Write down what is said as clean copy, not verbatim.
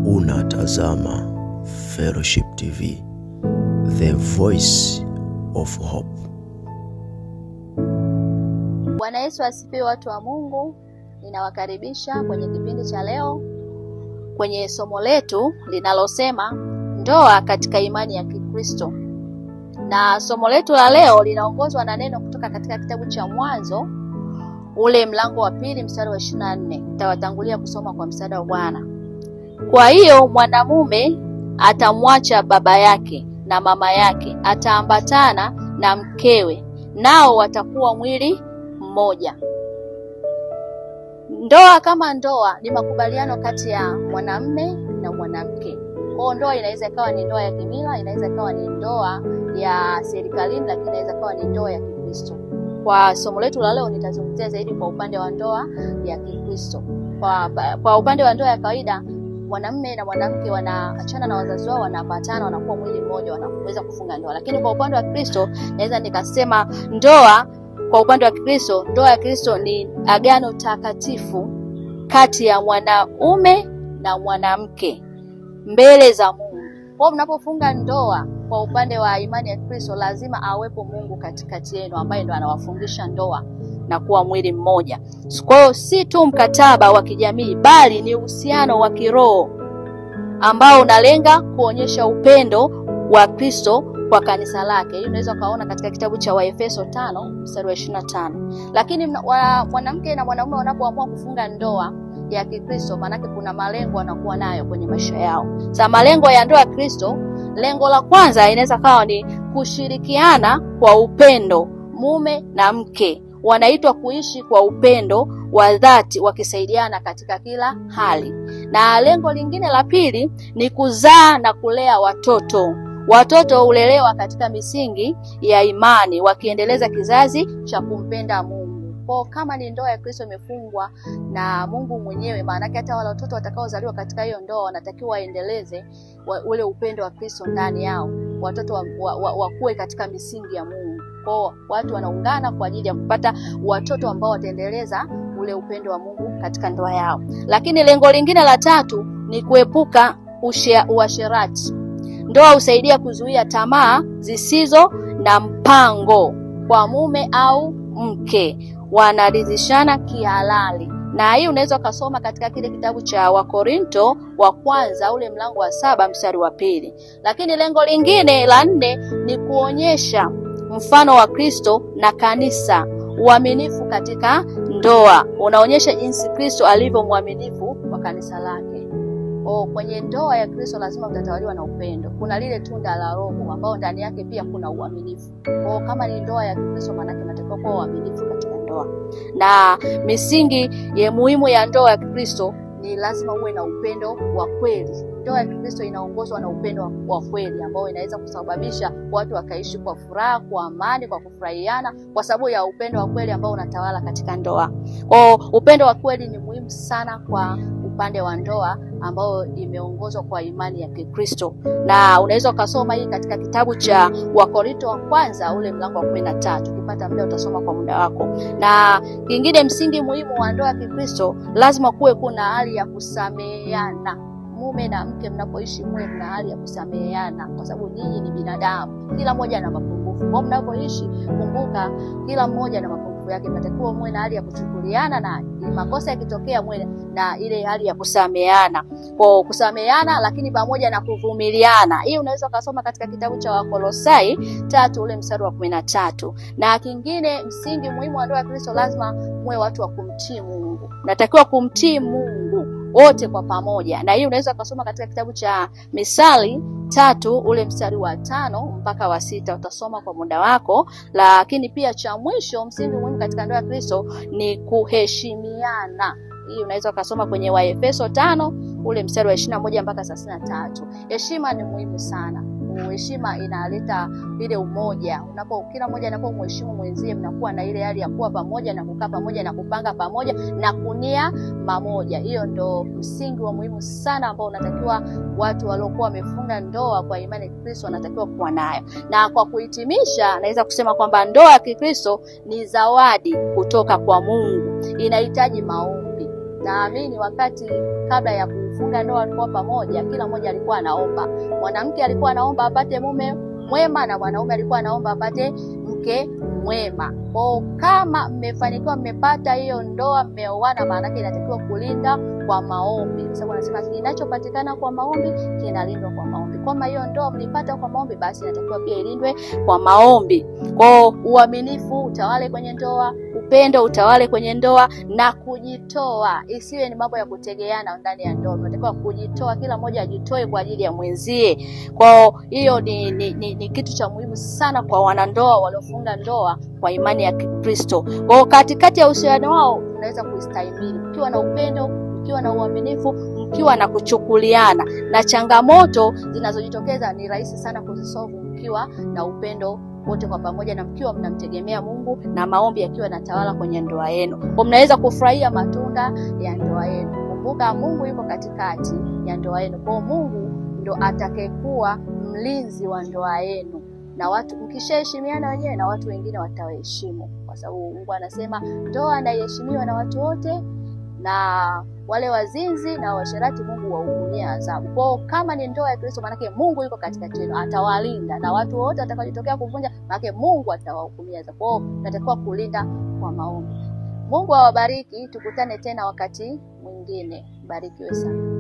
Unatazama Fellowship TV, the voice of hope. Bwana Yesu asifiwe, watu wa Mungu. Ninawakaribisha kwenye kipindi cha leo kwenye somo letu linalosema ndoa katika imani ya Kikristo. Na somo letu la leo linaongozwa na neno kutoka katika kitabu cha Mwanzo ule mlango wa 2 mstari wa 24. Nitawatangulia kusoma kwa msaada wa Bwana. Kwa hiyo mwanamume atamwacha baba yake na mama yake, ataambatana na mkewe, nao watakuwa mwili mmoja. Ndoa kama ndoa ni makubaliano kati ya mwanamume na mwanamke. Kwa ndoa inaweza ikawa ni ndoa ya kimila, inaweza ikawa ni ndoa ya serikalini, lakini inaweza ikawa ni ndoa ya Kikristo. Kwa somo letu la leo nitazungumzia zaidi kwa upande wa ndoa ya Kikristo. Kwa upande wa ndoa ya kawaida, mwanamume na mwanamke wanaachana na wazazi wao, wanapatana, wanakuwa mwili mmoja, wanaweza kufunga ndoa. Lakini kwa upande wa Kristo naweza nikasema ndoa kwa upande wa Kristo, ndoa ya Kristo ni agano takatifu kati ya mwanaume na mwanamke mbele za Mungu. Kwa mnapofunga ndoa kwa upande wa imani ya Kristo, lazima awepo Mungu katikati yenu ambaye ndo anawafungisha ndoa na kuwa mwili mmoja. Kwa hiyo si tu mkataba wa kijamii, bali ni uhusiano wa kiroho ambao unalenga kuonyesha upendo wa Kristo kwa kanisa lake. Hii unaweza kaona katika kitabu cha Waefeso 5 mstari wa 25. Lakini mwanamke na mwanamume wanapoamua kufunga ndoa ya Kikristo, maana kuna malengo wanakuwa nayo kwenye maisha yao. Sasa malengo ya ndoa ya Kristo, lengo la kwanza inaweza kawa ni kushirikiana kwa upendo. Mume na mke wanaitwa kuishi kwa upendo wa dhati, wakisaidiana katika kila hali. Na lengo lingine la pili ni kuzaa na kulea watoto. Watoto hulelewa katika misingi ya imani, wakiendeleza kizazi cha kumpenda Mungu. Kwa kama ni ndoa ya Kristo imefungwa na Mungu mwenyewe, maana hata wale watoto watakaozaliwa katika hiyo ndoa wanatakiwa waendeleze ule upendo wa Kristo ndani yao. Watoto wakue katika misingi ya Mungu. Kwa watu wanaungana kwa ajili ya kupata watoto ambao wataendeleza ule upendo wa Mungu katika ndoa yao. Lakini lengo lingine la tatu ni kuepuka uasherati. Ndoa husaidia kuzuia tamaa zisizo na mpango kwa mume au mke, wanaridhishana kihalali. Na hii unaweza kusoma katika kile kitabu cha Wakorinto wa kwanza ule mlango wa 7 mstari wa 2. Lakini lengo lingine la 4 ni kuonyesha mfano wa Kristo na kanisa. Uaminifu katika ndoa unaonyesha jinsi Kristo alivyo mwaminifu kwa kanisa lake. Kwenye ndoa ya Kristo lazima utatawaliwa na upendo. Kuna lile tunda la Roho ambao ndani yake pia kuna uaminifu. Kama ni ndoa ya Kristo, maana yake unatakiwa kuwa uaminifu katika ndoa. Na misingi ya muhimu ya ndoa ya Kristo ni lazima uwe na upendo wa kweli. Ndoa ya Kristo inaongozwa na upendo wa kweli ambao inaweza kusababisha watu wakaishi kwa furaha, kwa amani, kwa kufurahiana kwa sababu ya upendo wa kweli ambao unatawala katika ndoa. Upendo wa kweli ni muhimu sana kwa upande wa ndoa ambao imeongozwa kwa imani ya Kikristo. Na unaweza ukasoma hii katika kitabu cha Wakorinto wa kwanza ule mlango wa 13. Ukipata muda utasoma kwa muda wako. Na kingine, msingi muhimu wa ndoa ya Kikristo, lazima kuwe kuna hali ya kusameheana. Mume na mke mnapoishi muwe mna hali ya kusameheana, kwa sababu nyinyi ni binadamu, kila mmoja ana mapungufu. Kwa mnapoishi, kumbuka kila mmoja na mapungufu yake. Mnatakiwa muwe na hali ya kuchukuliana, na makosa yakitokea muwe na ile hali ya kusameheana. Kwa kusameheana lakini pamoja na kuvumiliana. Hii unaweza kusoma katika kitabu cha Wakolosai 3 ule mstari wa 13. Na kingine, msingi muhimu wa ndoa ya Kristo, lazima muwe watu wa kumtii Mungu. Natakiwa kumtii Mungu wote kwa pamoja. Na hii unaweza kusoma katika kitabu cha Misali 3 ule mstari wa 5 mpaka wa 6. Utasoma kwa muda wako. Lakini pia cha mwisho, msingi muhimu katika ndoa ya Kristo ni kuheshimiana. Hii unaweza kusoma kwenye Waefeso 5 ule mstari wa 21 mpaka 33. Heshima ni muhimu sana. Heshima inaleta ile umoja. Kila mmoja anapomheshimu mwenzie, mnakuwa na ile hali ya kuwa pamoja na kukaa pamoja na kupanga pamoja na kunia pamoja. Hiyo ndo msingi wa muhimu sana ambao unatakiwa watu waliokuwa wamefunga ndoa kwa imani ya Kristo wanatakiwa kuwa nayo. Na kwa kuhitimisha, naweza kusema kwamba ndoa ya Kikristo ni zawadi kutoka kwa Mungu. Inahitaji maombi. Naamini wakati kabla ya wakifunga ndoa walikuwa pamoja, kila mmoja alikuwa anaomba. Mwanamke alikuwa anaomba apate mume mwema na mwanaume alikuwa anaomba apate mke mwema. Kwa kama mmefanikiwa mmepata hiyo ndoa, mmeoana, maana yake inatakiwa kulinda kwa maombi. Kwa sababu anasema kinachopatikana kwa maombi kinalindwa kwa maombi. Kama hiyo ndoa mlipata kwa maombi, basi inatakiwa pia ilindwe kwa maombi. Kwa uaminifu utawale kwenye ndoa, upendo utawale kwenye ndoa, na kujitoa. Isiwe ni mambo ya kutegeana ndani ya ndoa. Unatakiwa kujitoa, kila mmoja ajitoe kwa ajili ya mwenzie. Kwa hiyo ni kitu cha muhimu sana kwa wanandoa waliofunga ndoa kwa imani ya Kristo. Kwa katikati ya uhusiano wao unaweza kustahimili ukiwa na upendo, ukiwa na uaminifu, mkiwa na kuchukuliana, na changamoto zinazojitokeza ni rahisi sana kuzisolve mkiwa na upendo wote kwa pamoja, na mkiwa mnamtegemea Mungu na maombi yakiwa yanatawala kwenye ndoa yenu. Kwa mnaweza kufurahia matunda ya ndoa yenu. Kumbuka Mungu yuko katikati ya ndoa yenu. Kwa Mungu ndo atakayekuwa mlinzi wa ndoa yenu. Na watu mkishaheshimiana wenyewe, na watu wengine watawaheshimu, kwa sababu Mungu anasema ndoa inaheshimiwa na watu wote, na wale wazinzi na washerati Mungu wahukumia adhabu. Kwa kama ni ndoa ya Kristo, maana yake Mungu yuko katikati yenu, atawalinda, na watu wote watakaojitokea kuvunja, maana yake Mungu atawahukumia adhabu. Kwa natakiwa kulinda kwa maombi. Mungu awabariki, tukutane tena wakati mwingine. Barikiwe sana.